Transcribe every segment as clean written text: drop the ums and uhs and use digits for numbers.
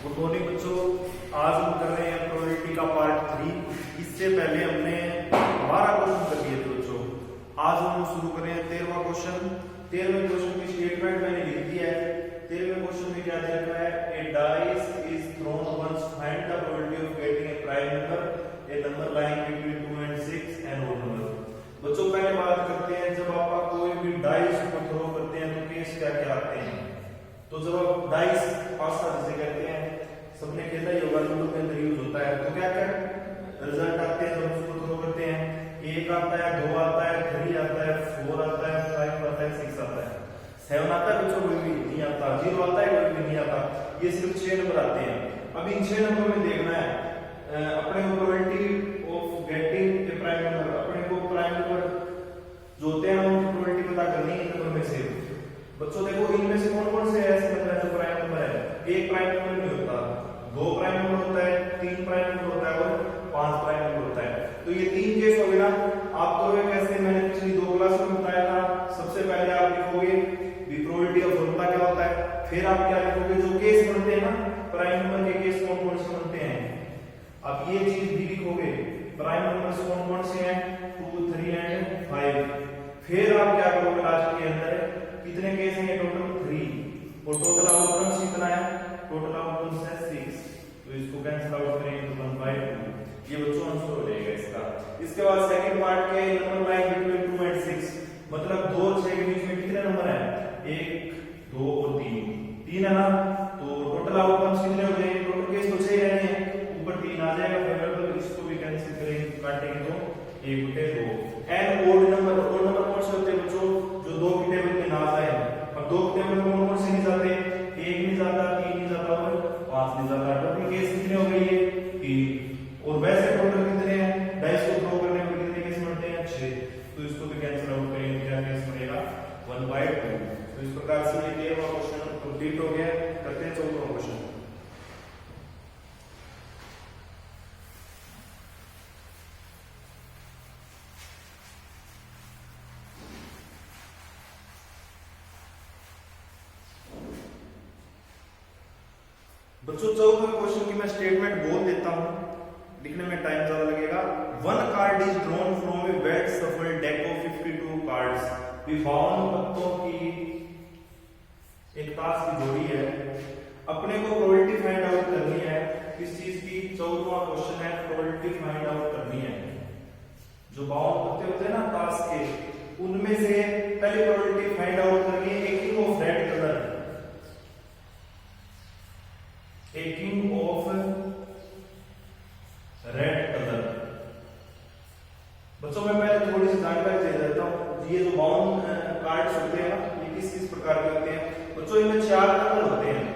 Good morning बच्चों। आज हम कर रहे हैं प्रोबेबिलिटी का पार्ट 3। इससे पहले हमने 12 क्वेश्चन कर लिए थे बच्चों। आज हम शुरू कर रहे हैं 13वां क्वेश्चन। 13वें क्वेश्चन की स्टेटमेंट मैंने लिख दी है। 13वें क्वेश्चन में क्या दे रखा है? A dice is thrown once, find the probability of getting a prime number, a number lying between 2 and 6 and odd number. बच्चों पहले बात करते हैं, जब आप कोई भी डाइस को थ्रो करते हैं तो केस क्या क्या आते हैं। तो जब आप डाइस पासा जिसे कहते हैं, सबने खेला ही होगा, लूडो के अंदर यूज होता है। तो क्या क्या रिजल्ट आते हैं जब उसको थ्रो करते हैं? 1 आता है, 2 आता है, 3 आता है, 4 आता है, 5 आता है, 6 आता है, 7 आता है बच्चों, कोई भी नहीं आता, 0 आता है, कोई भी नहीं आता। ये सिर्फ 6 नंबर आते हैं। अब इन 6 नंबर में देखना है अपने को probability of getting a prime number. अपने को प्राइम नंबर जो होते हैं उनकी प्रोबेबिलिटी पता करनी है इन नंबर में से। बच्चों देखो इनमें से कौन कौन से ऐसे नंबर है जो प्राइम नंबर है? एक प्राइम नंबर नहीं होता, 2 प्राइम नंबर होता है, 3 प्राइम नंबर होता है और 5 प्राइम नंबर होता है। तो ये 3 केस हो गए ना। आप करोगे कैसे? मैंने पिछली 2 क्लास में बताया था। सबसे पहले आप लिखोगे प्रोबेबिलिटी ऑफ फॉर्मूला क्या होता है, फिर आप क्या लिखोगे जो केस बनते हैं ना, प्राइम नंबर के केस कौन कौन से बनते हैं। अब ये चीज भी लिखोगे, प्राइम नंबर से कौन कौन से हैं, 2, 3 एंड 5। फिर आप क्या करोगे लास्ट के अंदर, कितने केस हैं टोटल? 3। और टोटल आउटकम्स कितना है? टोटल आउटकम्स है 6। तो इसको कैंसिल आउट करेंगे तो 1/2। ये बच्चों आंसर हो जाएगा इसका। इसके बाद सेकंड पार्ट के नंबर लाइन बिटवीन 2 and 6, मतलब 2 और 6 के बीच में कितने नंबर हैं? 1, 2 और 3 है ना। तो टोटल आउटकम्स कितने हो जाएंगे? टोटल केस तो 6 रहने हैं, ऊपर 3 आ जाएगा, फिर इसको भी कैंसिल करेंगे, काटेंगे तो 1/2। And odd number, odd number कौन से होते हैं बच्चों? जो 2 की टेबल में ना आए। अब 2 की टेबल में कौन से नहीं जाते? 1 नहीं जाता, 3 नहीं जाता और 5 नहीं जाता। टोटल केस कितने हो गए? 3। और वैसे टोटल कितने हैं? डाइस को थ्रो करने में कितने केस बनते हैं? 6। तो इसको भी कैंसिल आउट करेंगे, क्या केस बनेगा? 1/2। तो इस प्रकार से ये 13वां क्वेश्चन कंप्लीट हो गया। करते हैं 14वां क्वेश्चन। बच्चों 14वें क्वेश्चन की मैं स्टेटमेंट बोल देता हूं, लिखने में टाइम ज्यादा लगेगा। 1 card is drawn from a well shuffled deck of 52 cards. We found पत्तों की एक ताश की जोड़ी है। अपने को प्रोबेबिलिटी फाइंड आउट करनी है। किस चीज की? 14वां क्वेश्चन है, प्रोबेबिलिटी फाइंड आउट करनी है। जो बाउंड पत्ते होते हैं ना ताश के, उनमें से पहले प्रोबेबिलिटी फाइंड आउट करनी है। A king of red colour, a king of red colour. बच्चों मैं पहले थोड़ी सी जानकारी दे देता हूं। ये जो बाउंड कार्ड्स होते हैं ना, ये किस किस प्रकार के होते हैं बच्चों? इनमें 4 कलर होते हैं।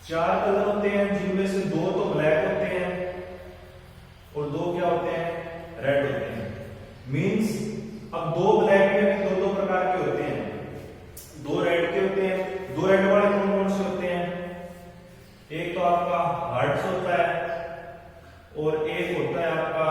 4 कलर होते हैं, जिनमें से 2 तो ब्लैक होते हैं और 2 क्या होते हैं? रेड होते हैं। मींस अब 2 ब्लैक में भी 2 प्रकार के होते हैं, 2 रेड के होते हैं। 2 रेड वाले कौन कौन से होते हैं? एक तो आपका हार्ट्स होता है और एक होता है आपका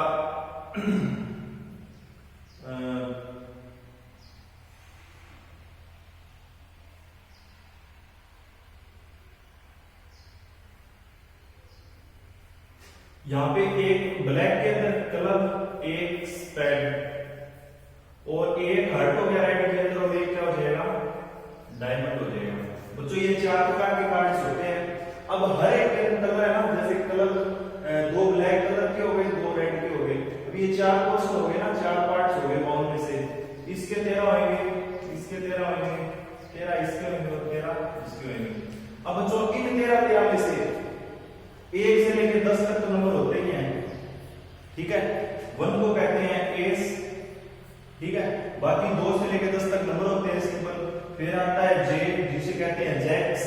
यहां पे एक ब्लैक के अंदर कलर, एक स्पेड और एक हार्ट हो गया रेड के अंदर, और एक क्या हो जाएगा? डायमंड हो जाएगा। बच्चों ये 4 प्रकार के कार्ड्स होते हैं। अब हर एक कलर है ना, जैसे कलर 2 ब्लैक कलर के हो गए, 2 रेड के हो गए। अब ये 4 पोर्शन हो गए ना, 4 पार्ट्स हो गए बाउंड में से। इसके 13 होंगे, इसके 13 होंगे, 13 इसके होंगे और 13 इसके होंगे। अब बच्चों इन 13 में से 1 से लेकर 10 तक तो नंबर होते ही हैं, ठीक है। 1 को कहते हैं एस, ठीक है। बाकी 2 से लेकर 10 तक नंबर होते हैं सिंपल। फिर आता है जे, जिसे कहते हैं जैक्स।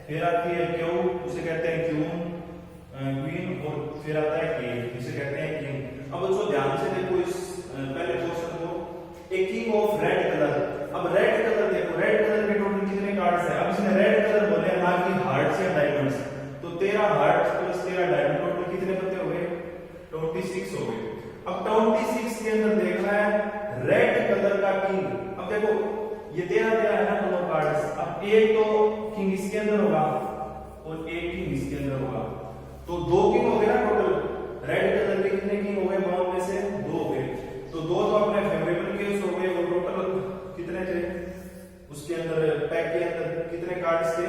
फिर आती है क्यू, उसे कहते हैं क्यून, क्वीन। और फिर आता है के, जिसे कहते हैं किंग। अब बच्चों ध्यान से देखो इस पहले क्वेश्चन को, a king of red colour. अब रेड कलर देखो, रेड कलर के टोटल कितने कार्ड्स हैं? अब इसने रेड कलर बोले ना कि हार्ट्स या डायमंड्स, तो 13 हार्ट्स प्लस 13 डायमंड, टोटल कितने पत्ते हो गए? 26 हो गए। अब 26 के अंदर देखना है रेड कलर का किंग। अब देखो ये 13 है ना दोनों कार्ड्स। अब एक तो किंग इसके अंदर होगा और 1 किंग इसके अंदर होगा। तो 2 किंग हो गए ना टोटल, रेड कलर के कितने किंग हो गए बाउंड में से 2 हो गए। तो 2 तो अपने फेवरेबल केस हो गए, और टोटल कितने थे उसके अंदर, पैक के अंदर कितने कार्ड्स थे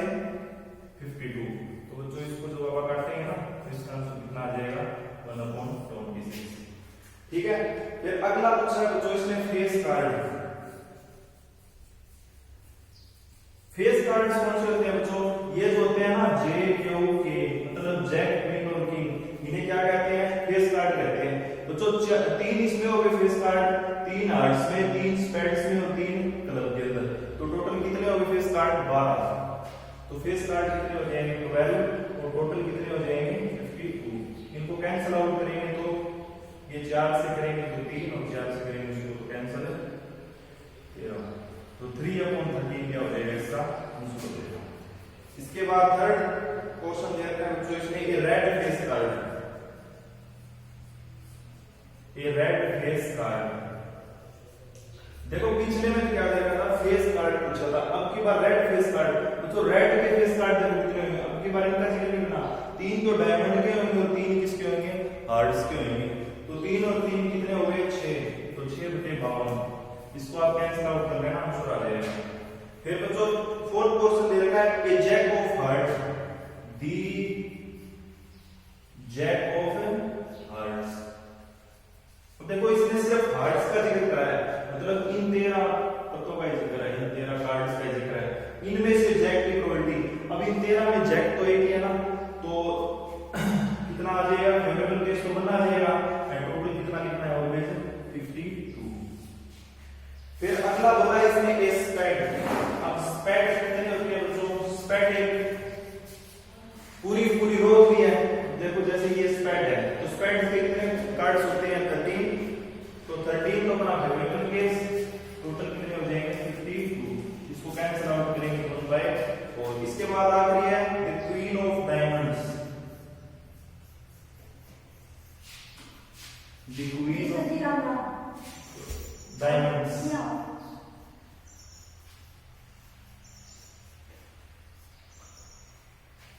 52। तो बच्चों इसको जो आप काटेंगे ना तो इसका आंसर कितना आ जाएगा 1/26। ठीक है। फिर अगला पूछा है बच्चों इसने फेस कार्ड। फेस कार्ड्स कौन से होते हैं बच्चों, ये जो होते हैं ना जे क्यू के, मतलब जैक क्वीन और किंग, इन्हें क्या कहते हैं फेस कार्ड कहते हैं बच्चों। 3 इसमें हो गए फेस कार्ड, 3 हार्ट्स में, 3 स्पेड्स में और 3 क्लब के अंदर। तो टोटल कितने हो गए फेस कार्ड 12। तो फेस कार्ड कितने हो जाएंगे 12 और टोटल कितने हो जाएंगे 52। इनको कैंसिल आउट करेंगे तो ये 4 से करेंगे तो 3 और 4 से करेंगे इसको तो कैंसिल है 13। तो 3/13 क्या हो जाएगा इसका आंसर हो जाएगा। इसके बाद थर्ड क्वेश्चन दे रखा है बच्चों इसने, ये रेड फेस कार्ड, ये रेड फेस कार्ड। देखो पिछले में क्या दे रखा था फेस कार्ड पूछा था, अब की बार रेड फेस कार्ड। तो रेड के फेस कार्ड देखो कितने होंगे, अब की बार इनका जिक्र नहीं करना। 3 तो डायमंड के होंगे और 3 किसके होंगे हार्ट्स के होंगे। तो 3 और 3 कितने हो गए 6, तो 6/52। इसको आप कैंसिल आउट कर लेना आंसर आ जाएगा। फिर बच्चों फोर्थ क्वेश्चन दे रखा है a jack of hearts, the jack of hearts. अब देखो इसने सिर्फ हार्ट्स का जिक्र करा है, मतलब इन 13 पत्तों का जिक्र है, इन 13 कार्ड्स का जिक्र है, इनमें से जैक की प्रोबेबिलिटी। अब इन 13 में जैक तो एक ही है ना, तो कितना आ जाएगा फेवरेबल केस तो बनना आ जाएगा। टोटल कितना लिखना है ऑलवेज 52। फिर अगला बोला इसने ए स्पेड। अब स्पेड कितने होते हैं बच्चों, स्पेड एक पूरी रो भी है। देखो जैसे ये स्पेड है तो स्पेड के कितने कार्ड्स होते हैं 13। तो 13 तो अपना फेवरेबल केस, टोटल कितने हो जाएंगे 52। इसको कैंसिल आउट करेंगे 1/। और इसके बाद आखिरी है the queen of diamonds, the queen of diamonds.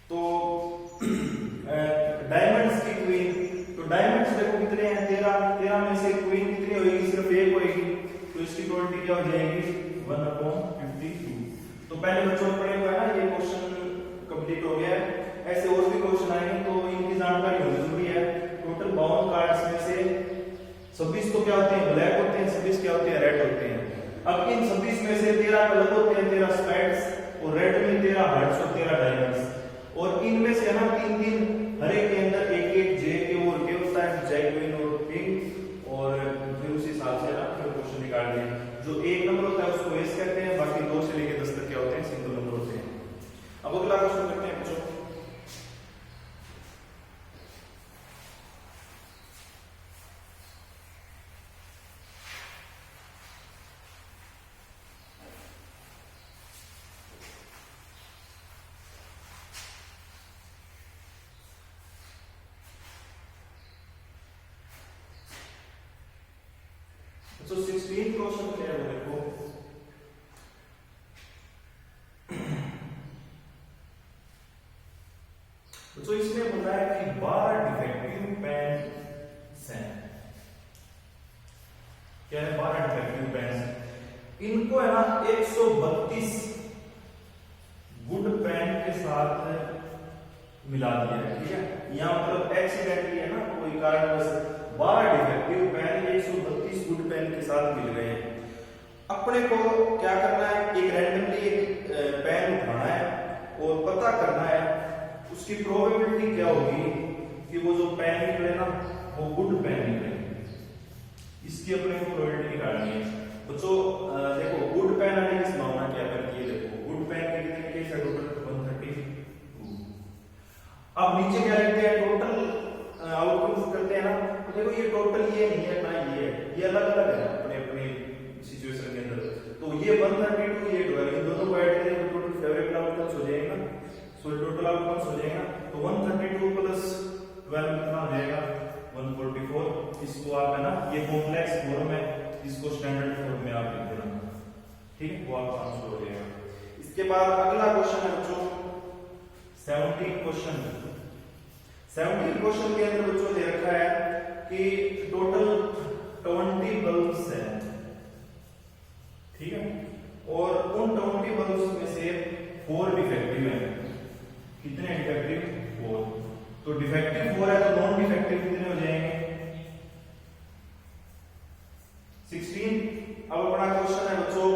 तो डायमंड्स की क्वीन, तो डायमंड्स देखो कितने हैं 13 में से क्वीन कितनी होगी सिर्फ एक होगी, तो इसकी प्रोबेबिलिटी क्या हो जाएगी 1/52। तो पहले बच्चों ने पढ़े हुआ है ना, ये क्वेश्चन कंप्लीट हो गया है। ऐसे और भी क्वेश्चन आएंगे तो इनकी जानकारी होनी जरूरी है। टोटल 52 कार्ड्स में से 26 तो क्या होते हैं ब्लैक होते हैं, 26 क्या होते हैं रेड होते हैं। अब इन 26 में से 13 कलर होते हैं, 13 स्पेड्स, और रेड में 13 हार्ट्स और 13 डायमंड्स। और इनमें से ना 3 हर एक के अंदर एक जे के और के होता है, जैक क्वीन और किंग। और फिर उस हिसाब से ना फिर क्वेश्चन निकाल दिए। जो 1 नंबर होता है उसको एस कहते हैं, बाकी 2 से लेकर 10 तक क्या होते हैं सिंगल नंबर होते हैं। अब अगला क्वेश्चन करते हैं बच्चों। तो 16 क्वेश्चन क्या है देखो, तो इसमें बोला है कि 12 डिफेक्टिव पेन हैं। क्या है 12 डिफेक्टिव पेन, इनको है ना 132 गुड पेन के साथ मिला दिया है। ठीक है, यहाँ मतलब एक्सीडेंटली है ना कोई कारणवश 12 डिफेक्टिव पेन 132 गुड पेन के साथ मिल गए हैं। अपने को क्या करना है, एक रैंडमली एक पेन उठाना है और पता करना है उसकी प्रोबेबिलिटी क्या होगी कि वो जो पेन निकले ना वो गुड पेन निकले। इसकी अपने को प्रोबेबिलिटी निकालनी है। बच्चों देखो गुड पेन आने की संभावना क्या करती है, देखो गुड पेन के कितने केस है टोटल 132। अब नीचे क्या लिखते हैं टोटल आउटपुट करते हैं ना, तो देखो ये टोटल ये नहीं है ना, ये अलग अलग है अपने अपने सिचुएशन के अंदर। तो ये 132 ये 12, इन दोनों को ऐड करें तो टोटल फेवरेट आउटकम्स हो जाएगा। सो टोटल आउटकम्स हो जाएगा तो 132 प्लस 12 कितना हो जाएगा 144। इसको आप है ना ये कॉम्प्लेक्स फॉर्म है, इसको स्टैंडर्ड फॉर्म में आप लिख देना। ठीक है, वो आपका आंसर हो जाएगा। इसके बाद अगला क्वेश्चन है बच्चों 17 क्वेश्चन 17 क्वेश्चन के अंदर बच्चों दे रखा है कि टोटल 20 बल्ब्स हैं, ठीक है, और उन 20 बल्ब्स में से 4 डिफेक्टिव हैं। कितने डिफेक्टिव? 4। तो डिफेक्टिव 4 है तो नॉन डिफेक्टिव कितने हो जाएंगे? 16। अब अपना क्वेश्चन है बच्चों,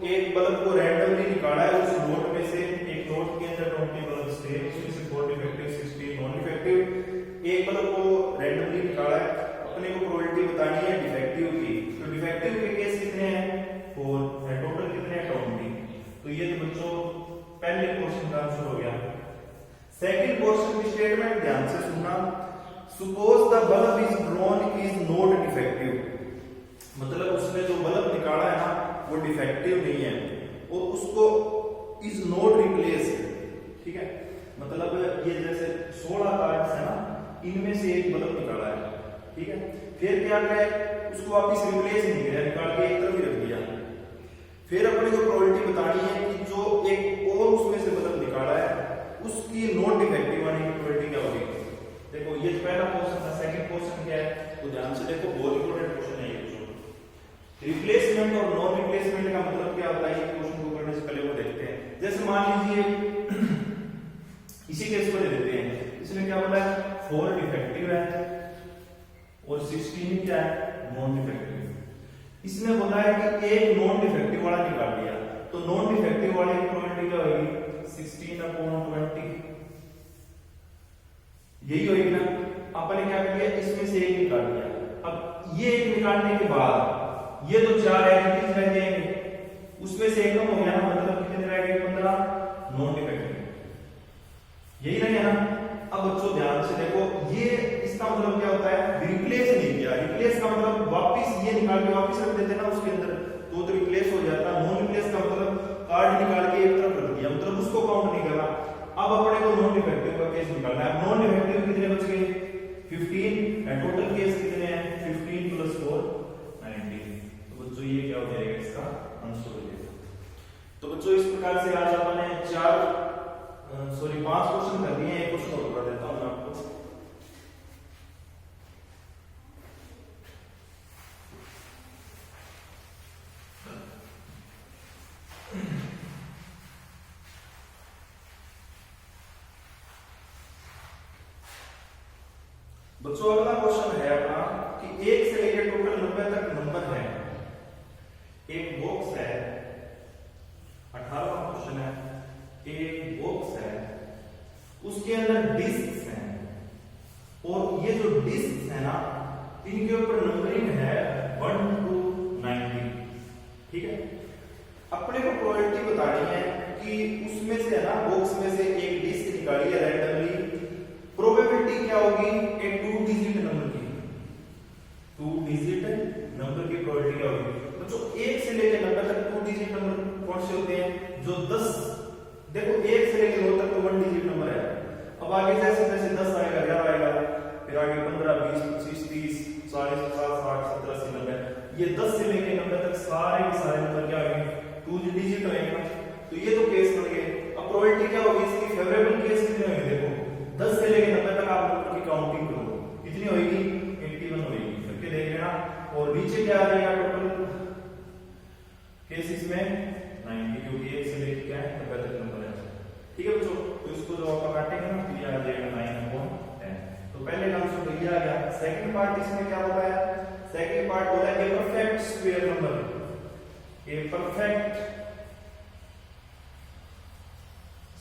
एक बल्ब को रैंडमली निकाला है उस लोट में से, एक लोट के अंदर 20 बल्ब्स थे, उसमें से 4 डिफेक्टिव 16 नॉन डिफेक्टिव। एक बल्ब को रैंडमली निकाला है, अपने को प्रोबेबिलिटी बतानी है डिफेक्टिव की। तो डिफेक्टिव के केस कितने हैं? 4 है, टोटल कितने हैं? 20। तो ये तो बच्चों पहले क्वेश्चन का आंसर हो गया। सेकंड क्वेश्चन की स्टेटमेंट ध्यान से सुनना। Suppose the bulb is drawn is not defective, मतलब उसने जो बल्ब निकाला है ना वो डिफेक्टिव नहीं है और उसको इज नॉट रिप्लेस, ठीक है, मतलब ये जैसे 16 कार्ड्स है ना, इनमें से एक बल्ब निकाला है, ठीक है, फिर क्या है उसको वापस रिप्लेस नहीं किया, निकाल के एक तरफ ही रख दिया। फिर अपने को प्रोबेबिलिटी बतानी है कि जो एक और उसमें से बल्ब निकाला है उसकी नॉट डिफेक्टिव आने की प्रोबेबिलिटी क्या होगी। देखो ये पहला क्वेश्चन था, सेकंड क्वेश्चन क्या है तो ध्यान से देखो, बहुत इंपॉर्टेंट क्वेश्चन है ये। रिप्लेसमेंट और नॉन रिप्लेसमेंट का मतलब क्या होता है, ये क्वेश्चन को करने से पहले वो देखते हैं। जैसे मान लीजिए इसी केस को ले लेते हैं, इसमें क्या बोला है 4 डिफेक्टिव है और 16 क्या है नॉन डिफेक्टिव। इसने बोला है कि एक नॉन डिफेक्टिव वाला निकाल लिया, तो नॉन डिफेक्टिव वाले की प्रोबेबिलिटी क्या होगी 16/20, यही होगी ना। अपन ने क्या किया, इसमें से एक निकाल लिया। अब ये एक निकालने के बाद ये तो 4 एडिटिव रह जाएंगे, उसमें से एक कम हो गया ना, मतलब कितने रह गए 15 नॉन डिफेक्टिव, यही नहीं है ना। अब बच्चों ध्यान से देखो, ये इसका मतलब क्या होता है, रिप्लेस नहीं किया। रिप्लेस का मतलब वापस ये निकाल के वापस रख देते ना उसके अंदर, तो रिप्लेस हो जाता। नॉन रिप्लेस का मतलब कार्ड निकाल के एक तरफ रख दिया, मतलब उसको काउंट नहीं करा। अब अपने को नॉन डिफेक्टिव का केस निकालना है। नॉन डिफेक्टिव कितने बच गए 15 एंड टोटल केस कितने हैं 15 + 4 19। तो बच्चों ये क्या हो जाएगा, इसका आंसर हो जाएगा। तो बच्चों इस प्रकार से आज अपन ने 5 क्वेश्चन कर दिए हैं। एक क्वेश्चन और कर देता हूं मैं आपको। बच्चों अगला क्वेश्चन है अपना कि 1 से लेकर टोटल 90 तक नंबर है, एक बॉक्स है, 18वां क्वेश्चन है, एक बॉक्स है, उसके अंदर डिस्क्स हैं और ये जो डिस्क्स है ना इनके ऊपर नंबरिंग है 1 to 90, ठीक है। अपने को प्रोबेबिलिटी बतानी है कि उसमें से है ना, बॉक्स में से एक डिस्क निकाली है रैंडमली, प्रोबेबिलिटी क्या होगी एक 2 डिजिट नंबर की, 2 डिजिट नंबर की प्रोबेबिलिटी क्या होगी। बच्चों 1 से लेकर 90 तक 2 डिजिट नंबर कौन से होते हैं, जो 10, देखो 1 से लेकर 9 तक तो 1 डिजिट नंबर है। अब आगे जैसे जैसे 10 आएगा, 11 आएगा, फिर आगे 15, 20, 25, 30, 40, 50, 60, 70, 80, 90, ये 10 से लेकर 90 तक सारे के सारे नंबर क्या होंगे 2 डिजिट होंगे। तो ये तो केस बन गए। अब प्रोबेबिलिटी क्या होगी इसकी, फेवरेबल केस कितने होंगे, देखो 10 से लेकर 90 तक आप नंबर की काउंटिंग करो, कितनी होगी 81 होगी, करके देख लेना। और नीचे क्या आ जाएगा टोटल केसेस में 90, क्योंकि 1 से लेकर क्या है 90 तक नंबर है, ठीक है बच्चों। तो इसको जो आप काटेंगे ना तो ये आ जाएगा 9/10। तो पहले का आंसर तो ये आ गया। सेकंड पार्ट इसमें क्या होता है, सेकंड पार्ट होता है a perfect square number, a perfect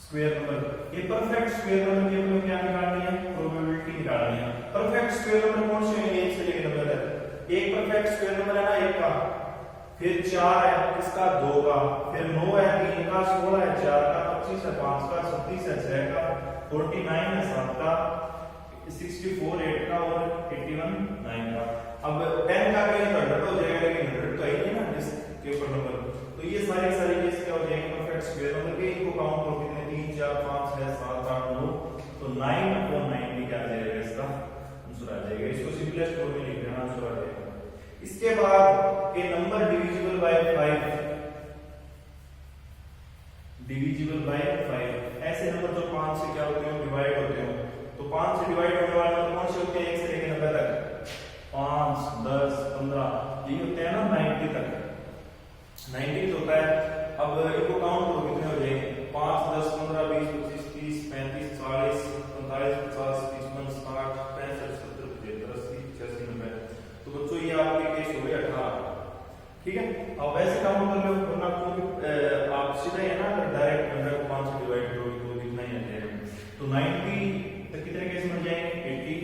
square number. ये परफेक्ट स्क्वायर नंबर की अपने क्या निकालनी है, प्रोबेबिलिटी निकालनी है। परफेक्ट स्क्वायर नंबर कौन से हैं, 1 से लेकर 90 तक। एक परफेक्ट स्क्वायर नंबर है ना 1 का, फिर 4 है इसका, 2 का, फिर 9 है 3 का, 16 है 4 का, 25 है 5 का, 36 है 6 का, 49 है 7 का, 64 8 का और 81 9 का। अब 10 का कहीं तो 100 हो जाएगा, लेकिन 100 तो है ही नहीं ना इसके ऊपर नंबर। तो ये सारे केस क्या हो जाएंगे परफेक्ट स्क्वायर नंबर के। इनको काउंट करो कितने, 3 4 5 6 7 8 9, तो 9/90 क्या आ जाएगा, इसका आंसर आ जाएगा। इसको सिंपलेस्ट फॉर्म में लिख देना, आंसर आ जाएगा। इसके बाद a number divisible by 5, divisible by 5, ऐसे नंबर जो 5 से क्या होते हैं डिवाइड होते हैं 90 तक कितने केस मिल जाएंगे 80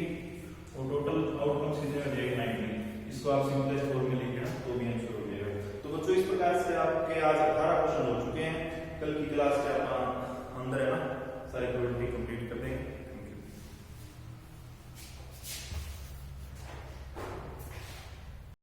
और टोटल आउटकम्स कितने हो जाएंगे 90। इसको आप सिंपलेस्ट फॉर्म में लिख देना तो भी आंसर हो जाएगा। तो बच्चों इस प्रकार से आपके आज 18 क्वेश्चन हो चुके हैं। कल की क्लास से अपना अंदर है ना सारी प्रोबेबिलिटी कंप्लीट कर देंगे।